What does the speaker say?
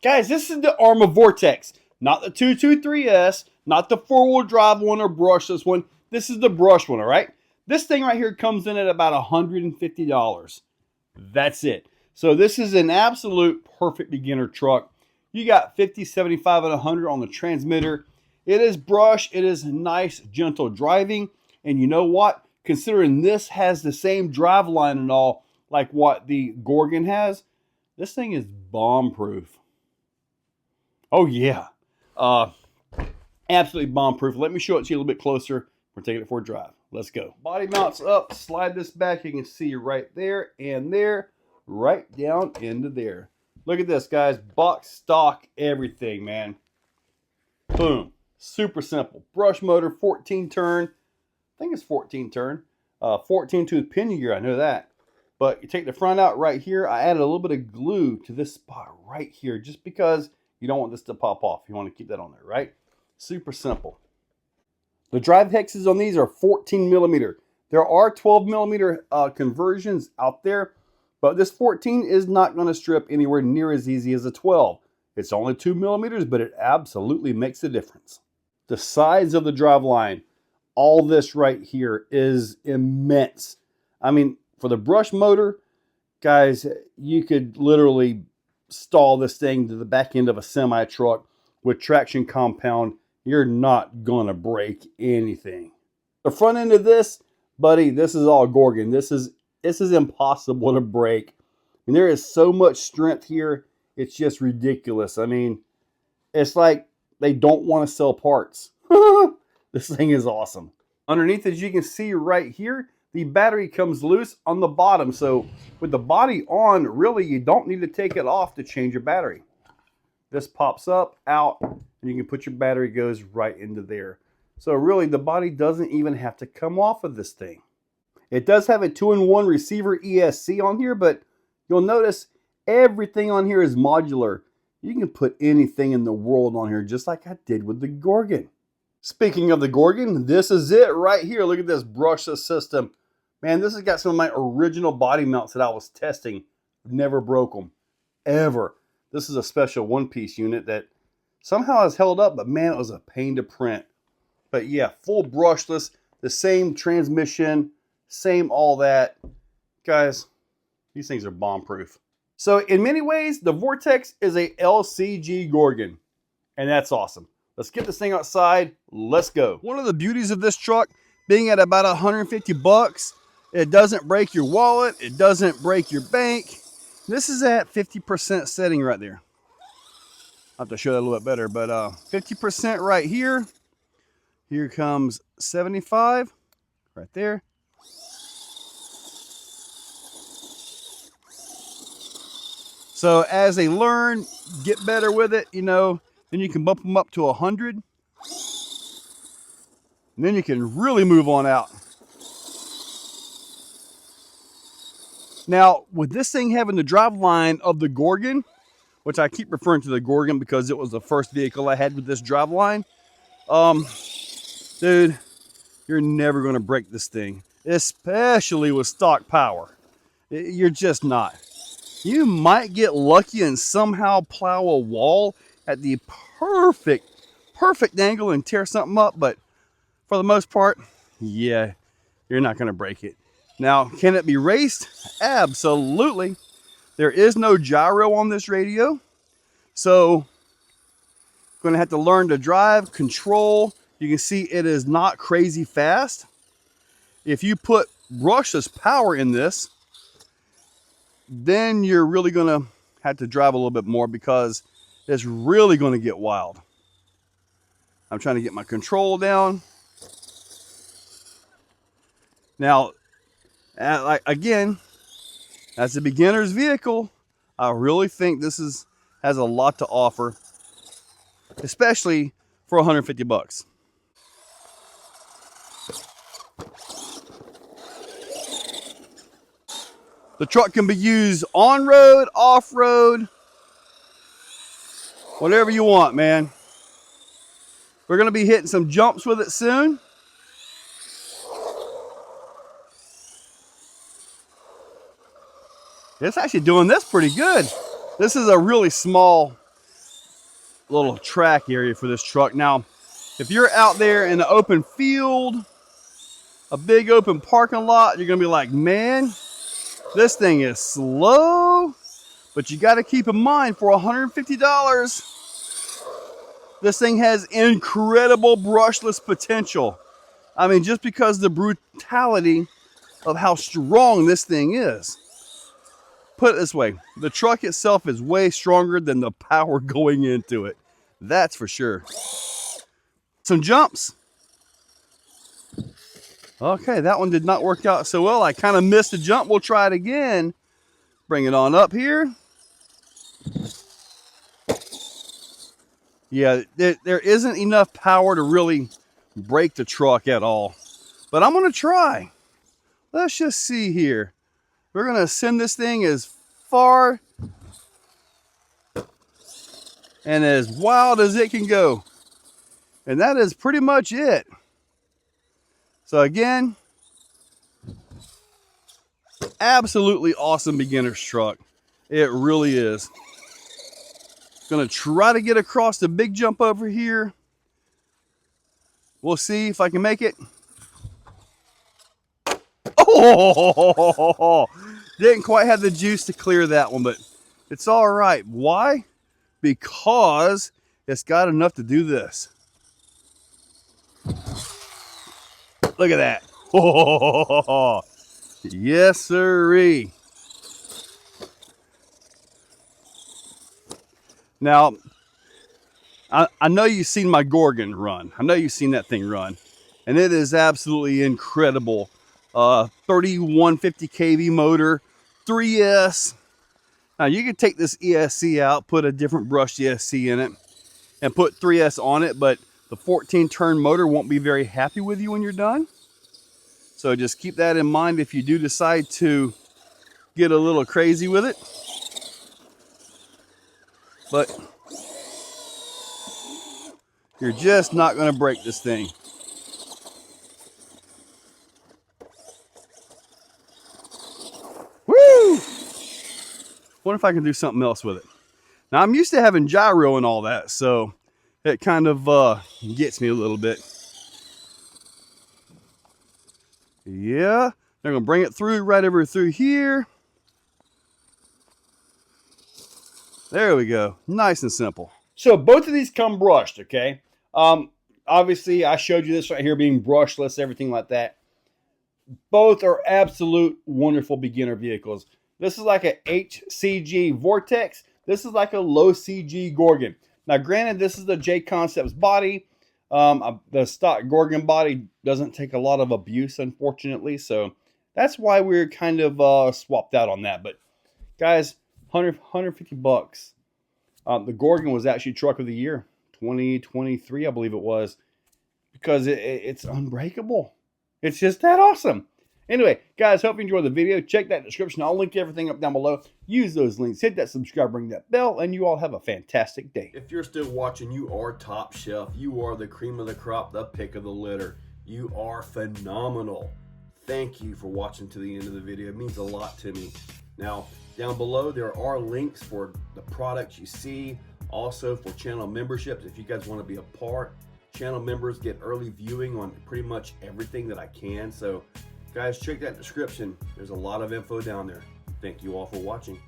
Guys, this is the ARRMA Vortex, not the 223S, not the four-wheel drive one or brushless one. This is the brush one, all right? This thing right here comes in at about $150. That's it. So this is an absolute perfect beginner truck. You got 50, 75, and 100 on the transmitter. It is brush. It is nice, gentle driving. And you know what? Considering this has the same drive line and all like what the Gorgon has, this thing is bomb-proof. Oh, yeah. Absolutely bomb-proof. Let me show it to you a little bit closer. We're taking it for a drive. Let's go. Body mounts up. Slide this back. You can see right there and there. Right down into there. Look at this, guys. Box stock everything, man. Boom. Super simple. Brush motor, 14 turn. I think it's 14 turn. 14 tooth pinion gear. I know that. But you take the front out right here. I added a little bit of glue to this spot right here just because you don't want this to pop off. You want to keep that on there, right? Super simple. The drive hexes on these are 14 millimeter. There are 12 millimeter conversions out there, but this 14 is not going to strip anywhere near as easy as a 12. It's only 2 millimeters, but it absolutely makes a difference. The size of the drive line, all this right here is immense. I mean, for the brush motor, guys, you could literally stall this thing to the back end of a semi truck with traction compound. You're not gonna break anything. The front end of this, buddy, this is all Gorgon. This is impossible to break. And there is so much strength here, it's just ridiculous. I mean, it's like they don't want to sell parts. This thing is awesome. Underneath, as you can see right here, the battery comes loose on the bottom. So with the body on, really, you don't need to take it off to change your battery. This pops up, out, and you can put your battery, goes right into there. So really, the body doesn't even have to come off of this thing. It does have a 2-in-1 receiver ESC on here, but you'll notice everything on here is modular. You can put anything in the world on here, just like I did with the Gorgon. Speaking of the Gorgon, this is it right here. Look at this brushless system. Man, this has got some of my original body mounts that I was testing. Never broke them, ever. This is a special one-piece unit that somehow has held up, but man, it was a pain to print. But yeah, full brushless, the same transmission, same all that. Guys, these things are bomb-proof. So in many ways, the Vortex is a LCG Gorgon, and that's awesome. Let's get this thing outside. Let's go. One of the beauties of this truck being at about 150 bucks, it doesn't break your wallet. It doesn't break your bank. This is at 50% setting right there. I'll have to show that a little bit better, but 50% right here. Here comes 75 right there. So as they learn, get better with it, you know, then you can bump them up to 100. And then you can really move on out. Now, with this thing having the drive line of the Gorgon, which I keep referring to the Gorgon because it was the first vehicle I had with this drive line, dude, you're never going to break this thing, especially with stock power. You're just not. You might get lucky and somehow plow a wall at the perfect angle and tear something up, but for the most part, yeah, you're not going to break it. Now, can it be raced? Absolutely. There is no gyro on this radio, so going to have to learn to drive, control. You can see it is not crazy fast. If you put brushless power in this, then you're really going to have to drive a little bit more because it's really going to get wild. I'm trying to get my control down. Now, again, as a beginner's vehicle, I really think this has a lot to offer, especially for 150 bucks. The truck can be used on-road, off-road, whatever you want, man. We're going to be hitting some jumps with it soon. It's actually doing this pretty good. This is a really small little track area for this truck. Now, if you're out there in the open field, a big open parking lot, you're gonna be like, man, this thing is slow. But you got to keep in mind, for $150, this thing has incredible brushless potential. I mean, just because the brutality of how strong this thing is. Put it this way, the truck itself is way stronger than the power going into it. That's for sure. Some jumps. Okay, that one did not work out so well. I kind of missed a jump. We'll try it again. Bring it on up here. Yeah, there isn't enough power to really brake the truck at all. But I'm going to try. Let's just see here. We're going to send this thing as far and as wild as it can go. And that is pretty much it. So again, absolutely awesome beginner's truck. It really is. Gonna try to get across the big jump over here. We'll see if I can make it. Oh, didn't quite have the juice to clear that one, but it's all right. Why? Because it's got enough to do this. Look at that. Oh, yes, sirree. Now, I know you've seen my Gorgon run. I know you've seen that thing run. And it is absolutely incredible. 3150 kV motor, 3S. Now, you can take this ESC out, put a different brushed ESC in it, and put 3S on it, but the 14-turn motor won't be very happy with you when you're done. So just keep that in mind if you do decide to get a little crazy with it. But you're just not going to break this thing. Woo! Wonder if I can do something else with it. Now, I'm used to having gyro and all that, so it kind of gets me a little bit. Yeah, they're going to bring it through right over through here. There we go. Nice and simple. So both of these come brushed, okay? Obviously, I showed you this right here being brushless, everything like that. Both are absolute wonderful beginner vehicles. This is like a HCG Vortex. This is like a low CG Gorgon. Now, granted, this is the J Concepts body. The stock Gorgon body doesn't take a lot of abuse, unfortunately. So that's why we're kind of swapped out on that. But guys, 150 bucks. The Gorgon was actually truck of the year, 2023, I believe it was, because it's unbreakable. It's just that awesome. Anyway, guys, hope you enjoyed the video. Check that description. I'll link everything up down below. Use those links. Hit that subscribe, ring that bell, and you all have a fantastic day. If you're still watching, you are top shelf. You are the cream of the crop, the pick of the litter. You are phenomenal. Thank you for watching to the end of the video. It means a lot to me. Now, down below, there are links for the products you see. Also for channel memberships, if you guys want to be a part. Channel members get early viewing on pretty much everything that I can. So, guys, check that description. There's a lot of info down there. Thank you all for watching.